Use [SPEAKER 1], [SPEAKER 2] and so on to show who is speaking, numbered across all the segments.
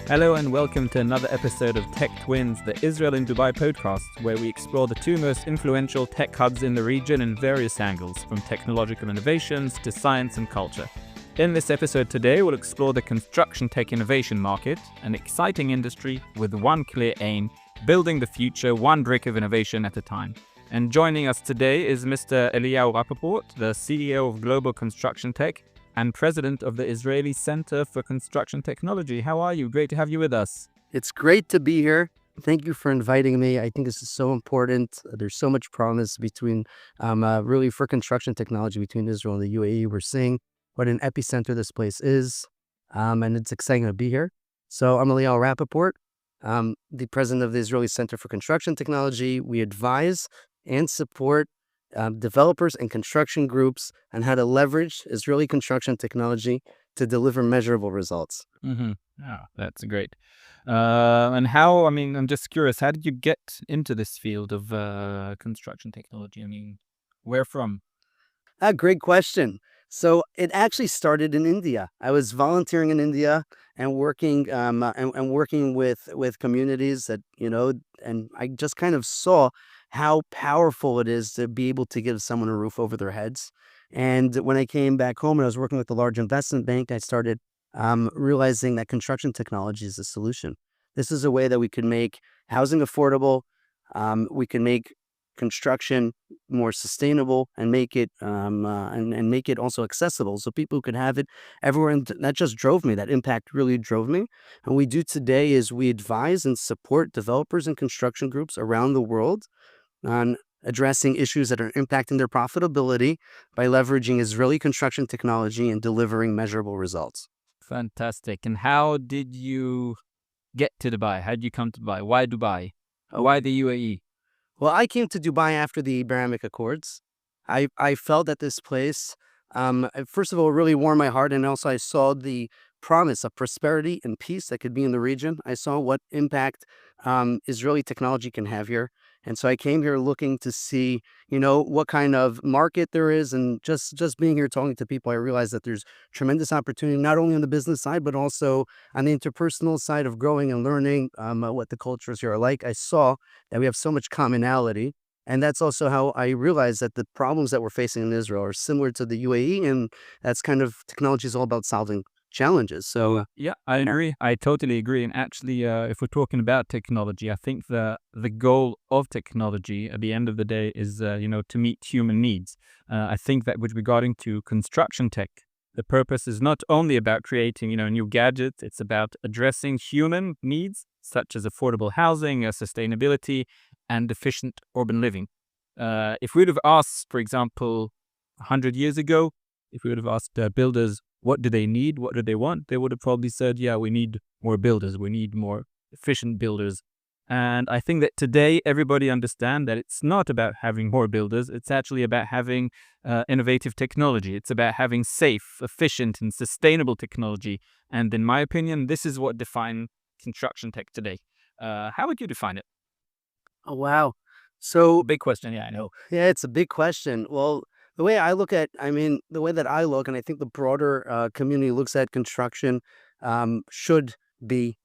[SPEAKER 1] Hello and welcome to another episode of Tech Twins, the Israel in Dubai podcast, where we explore the two most influential tech hubs in the region in various angles, from technological innovations to science and culture. In this episode today, we'll explore the construction tech innovation market, an exciting industry with one clear aim, building the future one brick of innovation at a time. And joining us today is Mr. Eliyahu Rapaport, the CEO of Global Construction Tech and president of the Israeli Center for Construction Technology. How are you? Great to have you with us.
[SPEAKER 2] It's great to be here. Thank you for inviting me. I think this is so important. There's so much promise between, really for construction technology between Israel and the UAE. We're seeing what an epicenter this place is, and it's exciting to be here. So I'm Eliyahu Rapaport, the president of the Israeli Center for Construction Technology. We advise and support developers and construction groups on how to leverage Israeli construction technology to deliver measurable results.
[SPEAKER 1] Oh, that's great. And how, I'm just curious, how did you get into this field of construction technology? Where from?
[SPEAKER 2] Great question. So it actually started in India. I was volunteering in India and working and working with communities that, and I just kind of saw how powerful it is to be able to give someone a roof over their heads. And when I came back home and I was working with a large investment bank, I started realizing that construction technology is a solution. This is a way that we could make housing affordable. We can make construction more sustainable and make it and make it also accessible so people could have it everywhere. And that just drove me. That impact really drove me. And what we do today is we advise and support developers and construction groups around the world on addressing issues that are impacting their profitability by leveraging Israeli construction technology and delivering measurable results.
[SPEAKER 1] Fantastic. And how did you get to Dubai? How did you come to Dubai? Why Dubai? Why the UAE?
[SPEAKER 2] Well, I came to Dubai after the Abrahamic Accords. I felt that this place, first of all, really warmed my heart. And also I saw the promise of prosperity and peace that could be in the region. I saw what impact Israeli technology can have here. And so I came here looking to see, what kind of market there is. And just being here talking to people, I realized that there's tremendous opportunity, not only on the business side, but also on the interpersonal side of growing and learning what the cultures here are like. I saw that we have so much commonality. And that's also how I realized that the problems that we're facing in Israel are similar to the UAE. And that's kind of technology is all about solving challenges. So
[SPEAKER 1] yeah, I agree. I totally agree. And actually, if we're talking about technology, I think the goal of technology at the end of the day is, to meet human needs. I think that with regarding to construction tech, the purpose is not only about creating, new gadgets. It's about addressing human needs such as affordable housing, sustainability, and efficient urban living. If we would have asked, for example, 100 years ago, if we would have asked builders, what do they need? What do they want? They would have probably said, yeah, we need more builders. We need more efficient builders. And I think that today everybody understands that it's not about having more builders. It's actually about having innovative technology. It's about having safe, efficient, and sustainable technology. And in my opinion, this is what defines construction tech today. How would you define it?
[SPEAKER 2] Oh, wow. So
[SPEAKER 1] big question. Yeah, I know.
[SPEAKER 2] Yeah, it's a big question. Well, the way I look at, the way that I look, and I think the broader community looks at construction, should be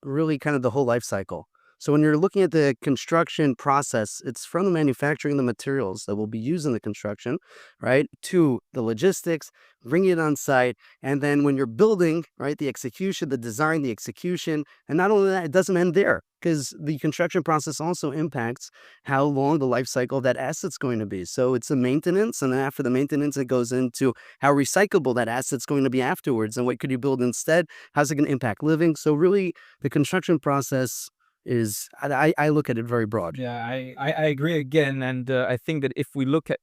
[SPEAKER 2] really kind of the whole life cycle. So when you're looking at the construction process, it's from the manufacturing the materials that will be used in the construction, right, to the logistics, bringing it on site, and then when you're building, right, the execution, the design, the execution, and not only that, it doesn't end there, because the construction process also impacts how long the life cycle of that asset's going to be. So it's the maintenance, and then after the maintenance, it goes into how recyclable that asset's going to be afterwards, and what could you build instead? How's it going to impact living? So really, the construction process is, I look at it very broad.
[SPEAKER 1] Yeah, I agree again, and I think that if we look at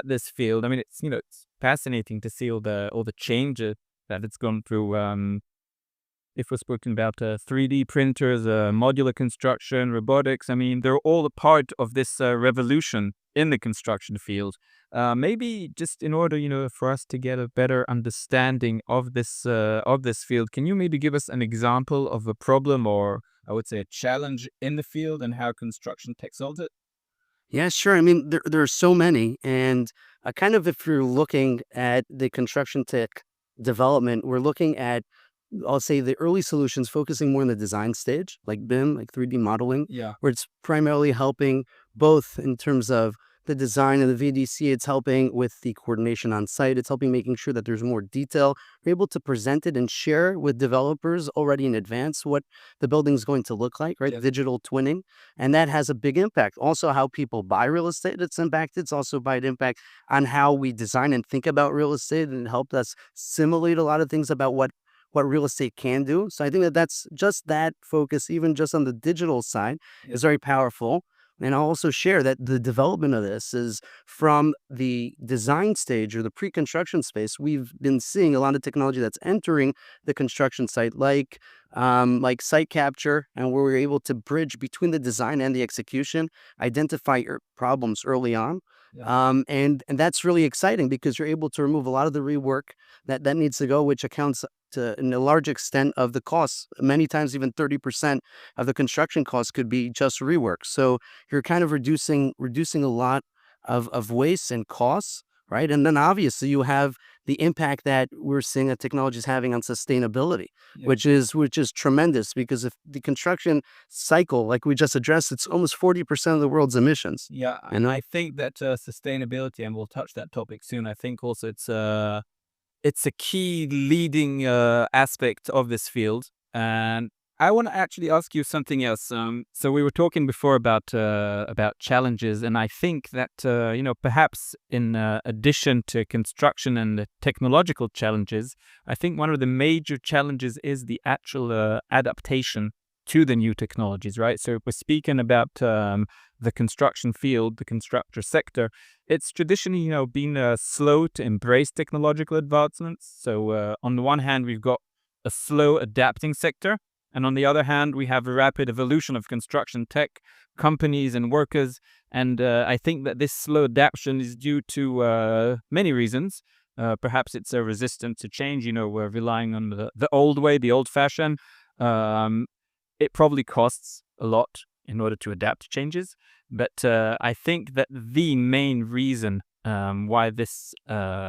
[SPEAKER 1] this field, it's it's fascinating to see all the changes that it's gone through. If we're speaking about 3D printers, modular construction, robotics, they're all a part of this revolution in the construction field. Maybe just in order, for us to get a better understanding of this field, can you maybe give us an example of a problem, or I would say a challenge in the field, and how construction tech solves it?
[SPEAKER 2] Yeah, sure. There are so many. And kind of if you're looking at the construction tech development, we're looking at I'll say the early solutions focusing more on the design stage, like BIM, like 3D modeling,
[SPEAKER 1] Yeah.
[SPEAKER 2] where it's primarily helping both in terms of the design and the VDC. It's helping with the coordination on site. It's helping making sure that there's more detail. We're able to present it and share with developers already in advance what the building's going to look like, right?
[SPEAKER 1] Yeah.
[SPEAKER 2] Digital twinning. And that has a big impact. Also, how people buy real estate, it's impacted. It's also by an impact on how we design and think about real estate, and it helped us simulate a lot of things about what real estate can do. So I think that that's just that focus, even just on the digital side, is very powerful. And I'll also share that the development of this is from the design stage or the pre-construction space. We've been seeing a lot of technology that's entering the construction site, like site capture, and where we're able to bridge between the design and the execution, identify problems early on.
[SPEAKER 1] Yeah.
[SPEAKER 2] And that's really exciting because you're able to remove a lot of the rework that needs to go, which accounts to in a large extent of the costs. Many times, even 30% of the construction costs could be just rework. So you're kind of reducing a lot of waste and costs, right? And then obviously you have the impact that we're seeing that technology is having on sustainability,
[SPEAKER 1] Yeah.
[SPEAKER 2] which is tremendous, because if the construction cycle, like we just addressed, it's almost 40% of the world's emissions.
[SPEAKER 1] Yeah,
[SPEAKER 2] And
[SPEAKER 1] I think that sustainability, and we'll touch that topic soon. I think also it's a key leading aspect of this field. And I want to actually ask you something else. So we were talking before about challenges, and I think that perhaps in addition to construction and the technological challenges, I think one of the major challenges is the actual adaptation to the new technologies, right? So if we're speaking about the construction field, the constructor sector, it's traditionally, been slow to embrace technological advancements. So on the one hand, we've got a slow adapting sector, and on the other hand, we have a rapid evolution of construction tech, companies and workers. And I think that this slow adaptation is due to many reasons. Perhaps it's a resistance to change. We're relying on the old way, the old fashion. Um, it probably costs a lot in order to adapt to changes. But I think that the main reason why this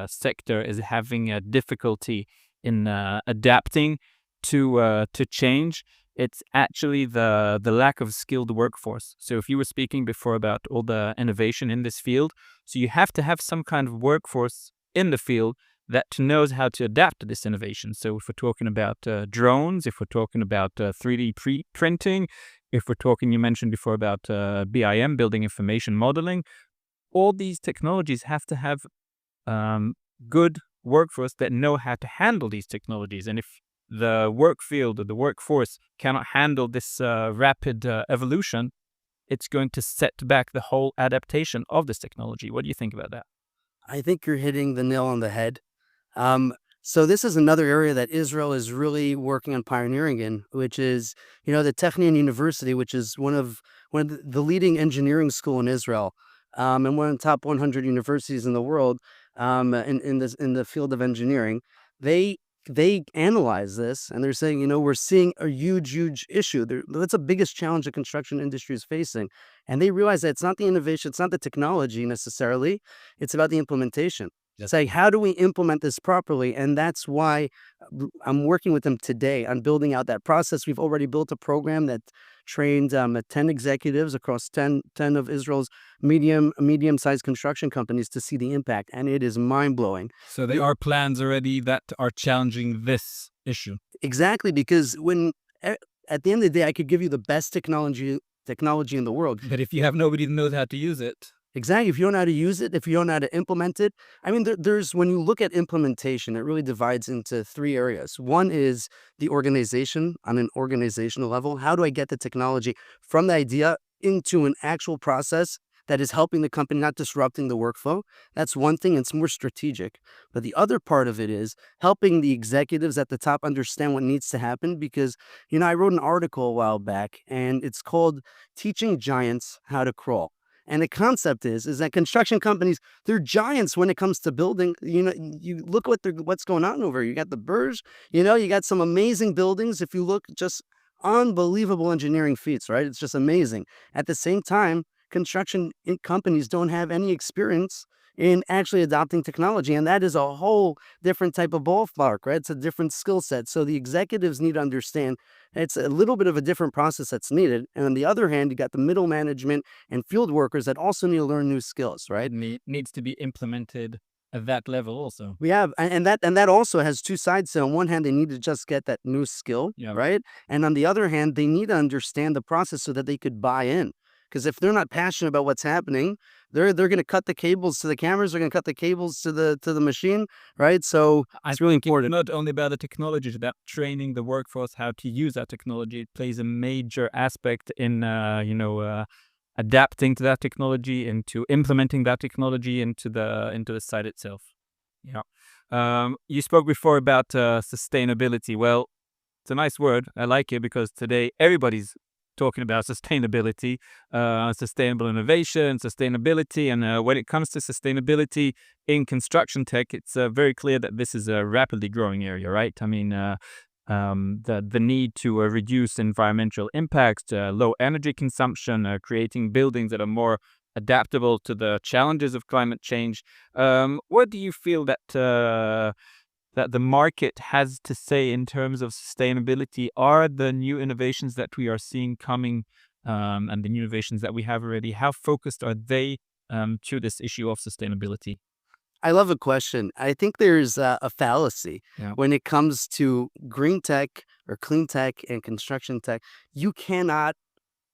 [SPEAKER 1] sector is having a difficulty in adapting to change, it's actually the lack of skilled workforce. So if you were speaking before about all the innovation in this field, so you have to have some kind of workforce in the field that knows how to adapt to this innovation. So if we're talking about drones, if we're talking about 3D printing, if we're talking, you mentioned before about BIM, building information modeling, all these technologies have to have good workforce that know how to handle these technologies. And if the work field or the workforce cannot handle this rapid evolution, it's going to set back the whole adaptation of this technology. What do you think about that?
[SPEAKER 2] I think you're hitting the nail on the head. Um, so this is another area that Israel is really working on pioneering in, which is, the Technion University, which is one of the leading engineering school in Israel, and one of the top 100 universities in the world, in the field of engineering. They analyze this, and they're saying, we're seeing a huge issue. That's the biggest challenge the construction industry is facing. And they realize that it's not the innovation, it's not the technology necessarily, it's about the implementation.
[SPEAKER 1] Yes.
[SPEAKER 2] Say, how do we implement this properly? And that's why I'm working with them today on building out that process. We've already built a program that trained 10 executives across 10 of Israel's medium-sized construction companies to see the impact, and it is mind-blowing.
[SPEAKER 1] So there are plans already that are challenging this issue.
[SPEAKER 2] Exactly, because at the end of the day, I could give you the best technology in the world.
[SPEAKER 1] But if you have nobody that knows how to use it,
[SPEAKER 2] Exactly. If you don't know how to use it, if you don't know how to implement it, I mean, there's when you look at implementation, it really divides into three areas. One is the organization on an organizational level. How do I get the technology from the idea into an actual process that is helping the company, not disrupting the workflow? That's one thing. It's more strategic. But the other part of it is helping the executives at the top understand what needs to happen. Because, I wrote an article a while back, and it's called Teaching Giants How to Crawl. And the concept is that construction companies, they're giants when it comes to building. You look what's going on over here. You got the Burj, you got some amazing buildings. If you look, just unbelievable engineering feats, right? It's just amazing. At the same time, construction companies don't have any experience in actually adopting technology. And that is a whole different type of ballpark, right? It's a different skill set. So the executives need to understand it's a little bit of a different process that's needed. And on the other hand, you got the middle management and field workers that also need to learn new skills, right?
[SPEAKER 1] Needs to be implemented at that level also.
[SPEAKER 2] We have, and that also has two sides. So on one hand, they need to just get that new skill,
[SPEAKER 1] Yeah.
[SPEAKER 2] right? And on the other hand, they need to understand the process so that they could buy in. Because if they're not passionate about what's happening, they're going to cut the cables to the cameras. They're going to cut the cables to the machine, right? So it's really important.
[SPEAKER 1] Not only about the technology, it's about training the workforce how to use that technology. It plays a major aspect in adapting to that technology, into implementing that technology into the site itself. Yeah. You spoke before about sustainability. Well, it's a nice word. I like it because today everybody's talking about sustainability, sustainable innovation, sustainability. And when it comes to sustainability in construction tech, it's very clear that this is a rapidly growing area, right? I mean, the need to reduce environmental impact, low energy consumption, creating buildings that are more adaptable to the challenges of climate change. What do you feel that the market has to say in terms of sustainability? Are the new innovations that we are seeing coming, and the new innovations that we have already, how focused are they to this issue of sustainability?
[SPEAKER 2] I love a question. I think there's a fallacy
[SPEAKER 1] Yeah.
[SPEAKER 2] when it comes to green tech or clean tech and construction tech. You cannot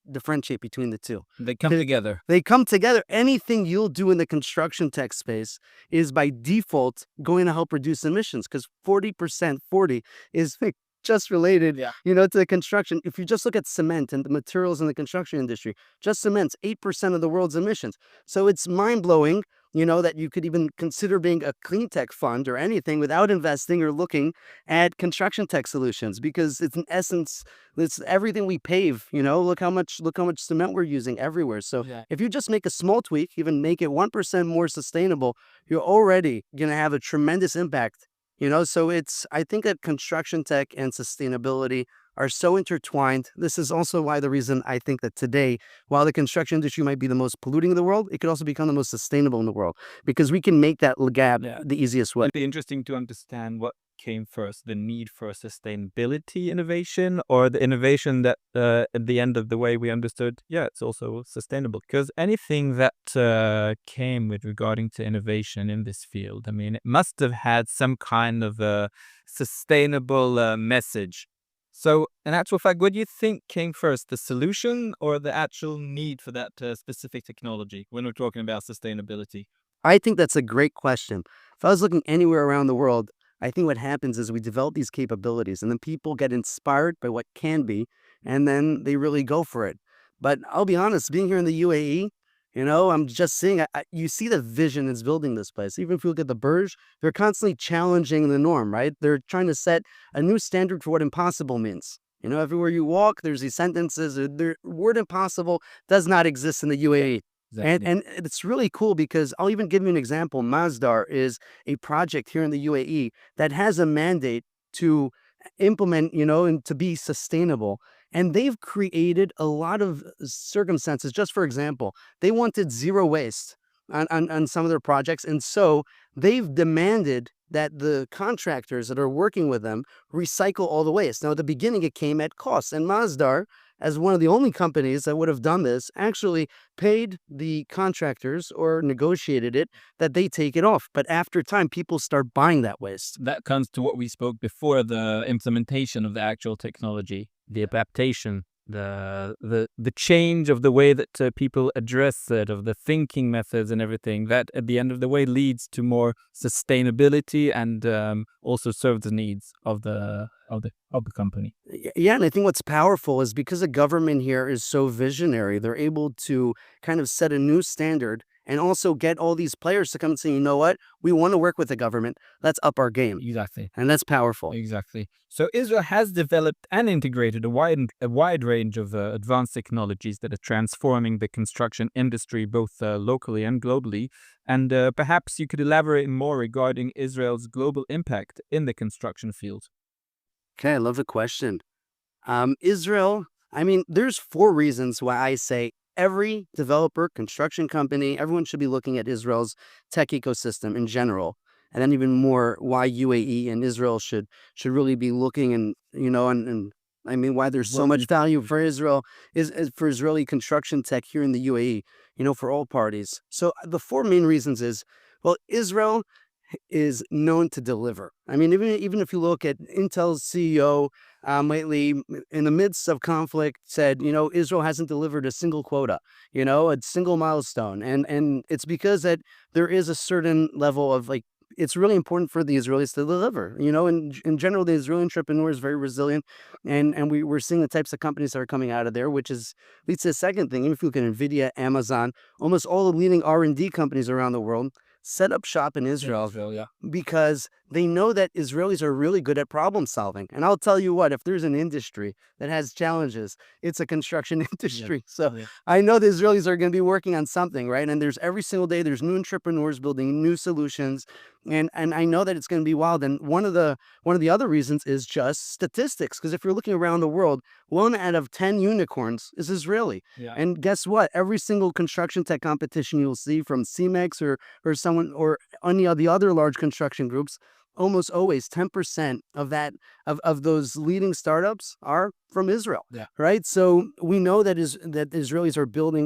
[SPEAKER 2] differentiate between the two.
[SPEAKER 1] They come together.
[SPEAKER 2] They come together. Anything you'll do in the construction tech space is by default going to help reduce emissions because 40%, 40 is like just related,
[SPEAKER 1] Yeah.
[SPEAKER 2] to the construction. If you just look at cement and the materials in the construction industry, just cement's 8% of the world's emissions. So it's mind blowing, that you could even consider being a clean tech fund or anything without investing or looking at construction tech solutions because it's in essence it's everything we pave. Look how much cement we're using everywhere. So
[SPEAKER 1] Yeah.
[SPEAKER 2] if you just make a small tweak, even make it 1% more sustainable, you're already gonna have a tremendous impact. So I think that construction tech and sustainability are so intertwined. This is also why the reason I think that today, while the construction industry might be the most polluting in the world, it could also become the most sustainable in the world because we can make that gap the easiest way.
[SPEAKER 1] It'd be interesting to understand what came first, the need for sustainability innovation or the innovation that at the end of the way we understood, yeah, it's also sustainable. Because anything that came with regarding to innovation in this field, I mean, it must have had some kind of a sustainable message. So, in actual fact, what do you think came first, the solution or the actual need for that specific technology when we're talking about sustainability?
[SPEAKER 2] I think that's a great question. If I was looking anywhere around the world, I think what happens is we develop these capabilities and then people get inspired by what can be, and then they really go for it. But I'll be honest, being here in the UAE, I'm just seeing, you see the vision is building this place. Even if you look at the Burj, they're constantly challenging the norm, right? They're trying to set a new standard for what impossible means. Everywhere you walk, there's these sentences. The word impossible does not exist in the UAE.
[SPEAKER 1] Exactly.
[SPEAKER 2] And it's really cool because I'll even give you an example. Masdar is a project here in the UAE that has a mandate to implement, and to be sustainable. And they've created a lot of circumstances. Just for example, they wanted zero waste on some of their projects. And so they've demanded that the contractors that are working with them recycle all the waste. Now, at the beginning, it came at cost. And Masdar, as one of the only companies that would have done this, actually paid the contractors or negotiated it that they take it off. But after time, people start buying that waste.
[SPEAKER 1] That comes to what we spoke before, the implementation of the actual technology, the adaptation, the change of the way that people address it, of the thinking methods and everything. That at the end of the way leads to more sustainability and also serves the needs of the company.
[SPEAKER 2] Yeah, and I think what's powerful is because the government here is so visionary, they're able to kind of set a new standard and also get all these players to come and say, you know what, we want to work with the government. Let's up our game.
[SPEAKER 1] Exactly.
[SPEAKER 2] And that's powerful.
[SPEAKER 1] Exactly. So Israel has developed and integrated a wide range of advanced technologies that are transforming the construction industry, both locally and globally. And perhaps you could elaborate more regarding Israel's global impact in the construction field.
[SPEAKER 2] Okay, I love the question. Israel, I mean, there's 4 reasons why I say every developer, construction company, everyone should be looking at Israel's tech ecosystem in general. And then even more why UAE and Israel should really be looking and I mean why there's so much
[SPEAKER 1] Working.
[SPEAKER 2] value for Israel is for Israeli construction tech here in the UAE, for all parties. So the four main reasons is, well, Israel is known to deliver. I mean, even if you look at Intel's CEO lately, in the midst of conflict, said, Israel hasn't delivered a single quota, a single milestone, and it's because that there is a certain level of like. It's really important for the Israelis to deliver. In general, the Israeli entrepreneur is very resilient, and we're seeing the types of companies that are coming out of there, which is leads to the second thing. If you look at Nvidia, Amazon, almost all the leading R&D companies around the world set up shop in Israel
[SPEAKER 1] Yeah.
[SPEAKER 2] because they know that Israelis are really good at problem solving. And I'll tell you what, if there's an industry that has challenges, it's a construction industry. So
[SPEAKER 1] Yeah.
[SPEAKER 2] I know the Israelis are going to be working on something, right? And there's every single day, there's new entrepreneurs building new solutions. And I know that it's going to be wild. And one of the other reasons is just statistics. Because if you're looking around the world, 1 out of 10 unicorns is Israeli.
[SPEAKER 1] Yeah.
[SPEAKER 2] And guess what? Every single construction tech competition you'll see from CMEX or someone or any of the other large construction groups, almost always 10% of of those leading startups are from Israel.
[SPEAKER 1] Yeah.
[SPEAKER 2] Right. So we know that Israelis are building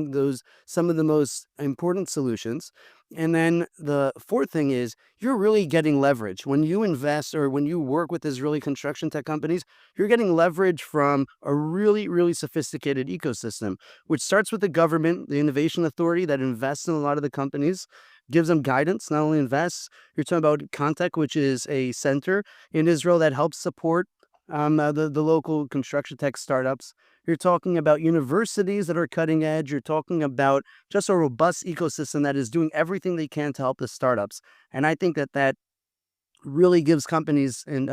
[SPEAKER 2] some of the most important solutions. And then the fourth thing is you're really getting leverage when you invest or when you work with Israeli construction tech companies. You're getting leverage from a really, really sophisticated ecosystem, which starts with the government, the innovation authority that invests in a lot of the companies, gives them guidance, not only invests. You're talking about Contech, which is a center in Israel that helps support the local construction tech startups. You're talking about universities that are cutting edge. You're talking about just a robust ecosystem that is doing everything they can to help the startups. And I think that really gives companies an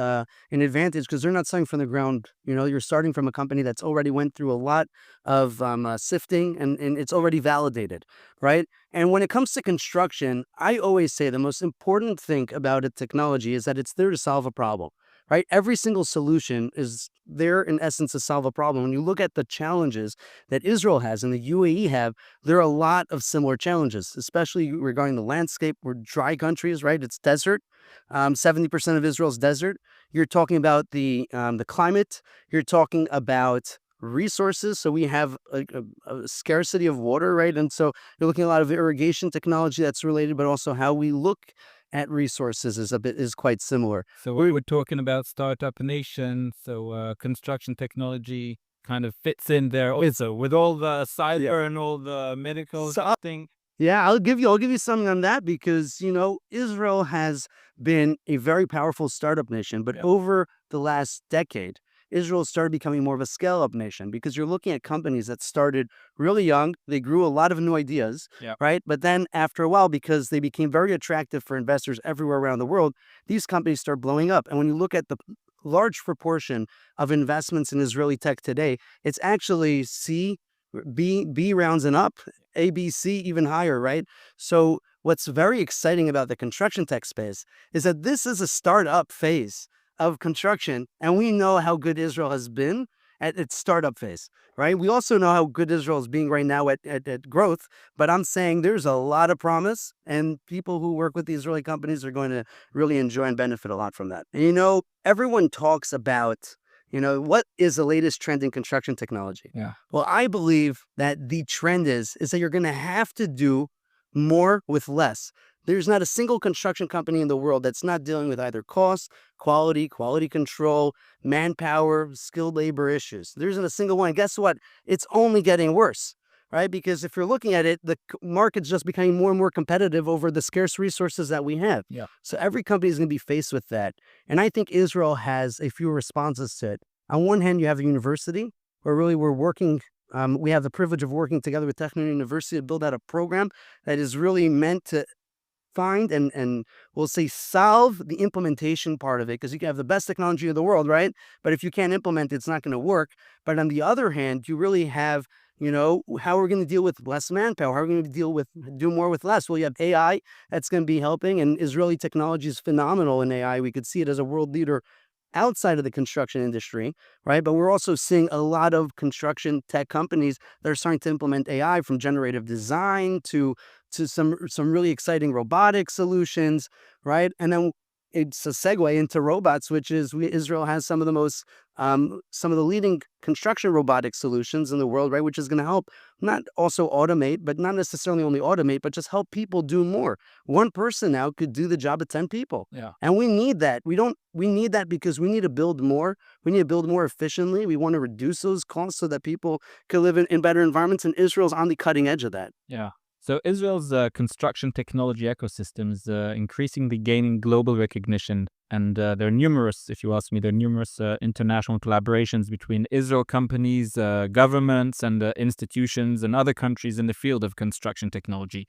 [SPEAKER 2] advantage because they're not starting from the ground. You're starting from a company that's already went through a lot of sifting and it's already validated, right? And when it comes to construction, I always say the most important thing about a technology is that it's there to solve a problem, right? Every single solution is there in essence to solve a problem. When you look at the challenges that Israel has and the UAE have, there are a lot of similar challenges, especially regarding the landscape. We're dry countries, right? It's desert. 70% of Israel's desert. You're talking about the climate. You're talking about resources. So we have a scarcity of water, right? And so you're looking at a lot of irrigation technology that's related, but also how we look at resources is quite similar.
[SPEAKER 1] So we're talking about startup nation. So construction technology kind of fits in there also with all the cyber and all the medical
[SPEAKER 2] So
[SPEAKER 1] thing.
[SPEAKER 2] yeah, I'll give you something on that because Israel has been a very powerful startup nation, but
[SPEAKER 1] Yeah.
[SPEAKER 2] over the last decade, Israel started becoming more of a scale-up nation because you're looking at companies that started really young. They grew a lot of new ideas,
[SPEAKER 1] Yeah.
[SPEAKER 2] right? But then after a while, because they became very attractive for investors everywhere around the world, these companies start blowing up. And when you look at the large proportion of investments in Israeli tech today, it's actually B rounds and up, A, B, C even higher, right? So what's very exciting about the construction tech space is that this is a startup phase of construction, and we know how good Israel has been at its startup phase, right? We also know how good Israel is being right now at growth, but I'm saying there's a lot of promise, and people who work with the Israeli companies are going to really enjoy and benefit a lot from that. And everyone talks about what is the latest trend in construction technology?
[SPEAKER 1] Yeah.
[SPEAKER 2] Well, I believe that the trend is that you're going to have to do more with less. There's not a single construction company in the world that's not dealing with either cost, quality control, manpower, skilled labor issues. There isn't a single one. Guess what? It's only getting worse, right? Because if you're looking at it, the market's just becoming more and more competitive over the scarce resources that we have.
[SPEAKER 1] Yeah.
[SPEAKER 2] So every company is going to be faced with that. And I think Israel has a few responses to it. On one hand, you have a university where really we're working. We have the privilege of working together with Technical University to build out a program that is really meant to find and we'll say solve the implementation part of it, because you can have the best technology of the world, right? But if you can't implement it, it's not going to work. But on the other hand, you really have, how we're going to deal with less manpower, how we're going to do more with less. Well, you have AI that's going to be helping, and Israeli technology is phenomenal in AI. We could see it as a world leader outside of the construction industry, right? But we're also seeing a lot of construction tech companies that are starting to implement AI, from generative design to some really exciting robotic solutions, right? And then it's a segue into robots, which is Israel has some of the leading construction robotic solutions in the world, right? Which is going to help not also automate, but not necessarily only automate, but just help people do more. One person now could do the job of 10 people.
[SPEAKER 1] Yeah.
[SPEAKER 2] And we need that. We need that because we need to build more. We need to build more efficiently. We want to reduce those costs so that people can live in better environments. And Israel's on the cutting edge of that.
[SPEAKER 1] Yeah. So Israel's construction technology ecosystem is increasingly gaining global recognition, and there are numerous, if you ask me, there are numerous international collaborations between Israel companies, governments, and institutions and other countries in the field of construction technology.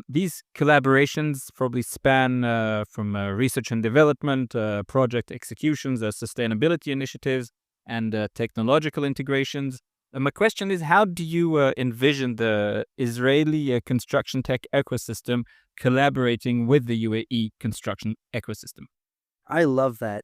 [SPEAKER 1] These collaborations probably span from research and development, project executions, sustainability initiatives, and technological integrations. My question is, how do you envision the Israeli construction tech ecosystem collaborating with the UAE construction ecosystem?
[SPEAKER 2] I love that.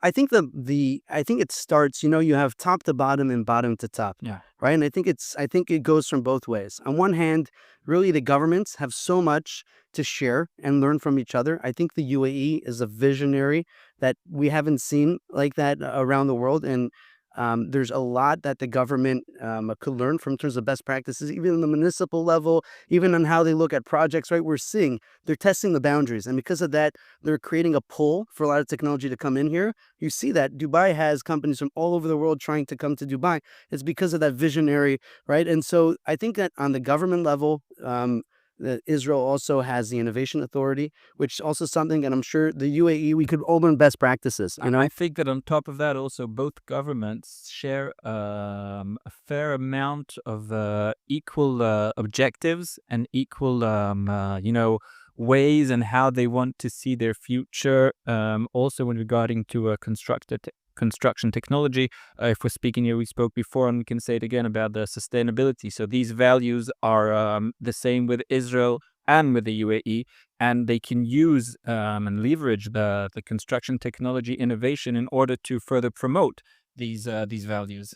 [SPEAKER 2] I think I think it starts, you have top to bottom and bottom to top,
[SPEAKER 1] Yeah.
[SPEAKER 2] right? And I think it goes from both ways. On one hand, really the governments have so much to share and learn from each other. I think the UAE is a visionary that we haven't seen like that around the world, and there's a lot that the government could learn from in terms of best practices, even on the municipal level, even on how they look at projects, right? We're seeing they're testing the boundaries. And because of that, they're creating a pull for a lot of technology to come in here. You see that Dubai has companies from all over the world trying to come to Dubai. It's because of that visionary, right? And so I think that on the government level, that Israel also has the Innovation Authority, which is also something, and I'm sure the UAE, we could all learn best practices.
[SPEAKER 1] I think that on top of that, also both governments share a fair amount of equal objectives and equal, ways and how they want to see their future. Also, when regarding to construction technology, if we're speaking here, we spoke before, and we can say it again about the sustainability. So these values are the same with Israel and with the UAE, and they can use and leverage the construction technology innovation in order to further promote these values.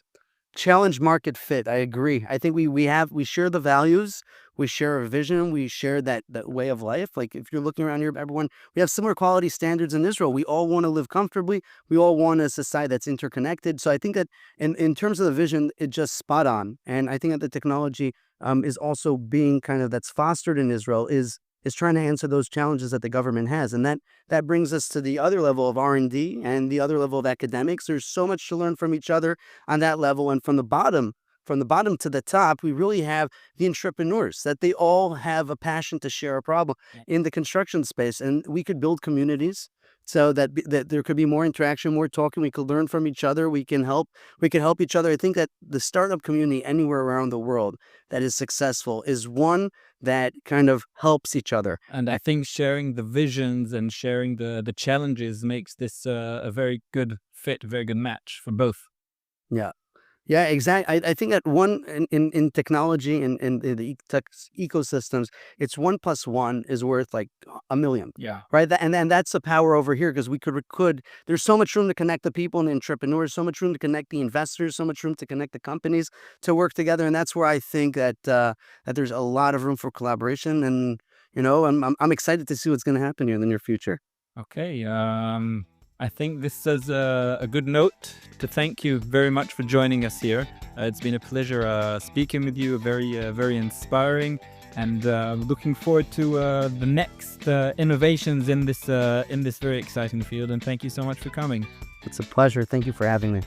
[SPEAKER 2] Challenge market fit. I agree. I think we share the values, we share a vision, we share that way of life. Like if you're looking around here, everyone, we have similar quality standards in Israel. We all want to live comfortably. We all want a society that's interconnected. So I think that in terms of the vision, it's just spot on. And I think that the technology is also being kind of that's fostered in Israel is trying to answer those challenges that the government has. And that brings us to the other level of R&D and the other level of academics. There's so much to learn from each other on that level. And from the bottom to the top, we really have the entrepreneurs that they all have a passion to share a problem in the construction space. And we could build communities so that there could be more interaction, more talking. We could learn from each other. We can help each other. I think that the startup community anywhere around the world that is successful is one that kind of helps each other.
[SPEAKER 1] And I think sharing the visions and sharing the challenges makes this a very good fit, a very good match for both.
[SPEAKER 2] Yeah. Yeah, exactly. I think that one in technology and in the tech ecosystems, it's 1 + 1 is worth like a million,
[SPEAKER 1] Yeah.
[SPEAKER 2] right? And then that's the power over here because we could. There's so much room to connect the people and the entrepreneurs, so much room to connect the investors, so much room to connect the companies to work together, and that's where I think that that there's a lot of room for collaboration, and I'm excited to see what's going to happen here in the near future.
[SPEAKER 1] Okay. I think this is a good note to thank you very much for joining us here. It's been a pleasure speaking with you, very inspiring, and looking forward to the next innovations in this very exciting field. And thank you so much for coming.
[SPEAKER 2] It's a pleasure. Thank you for having me.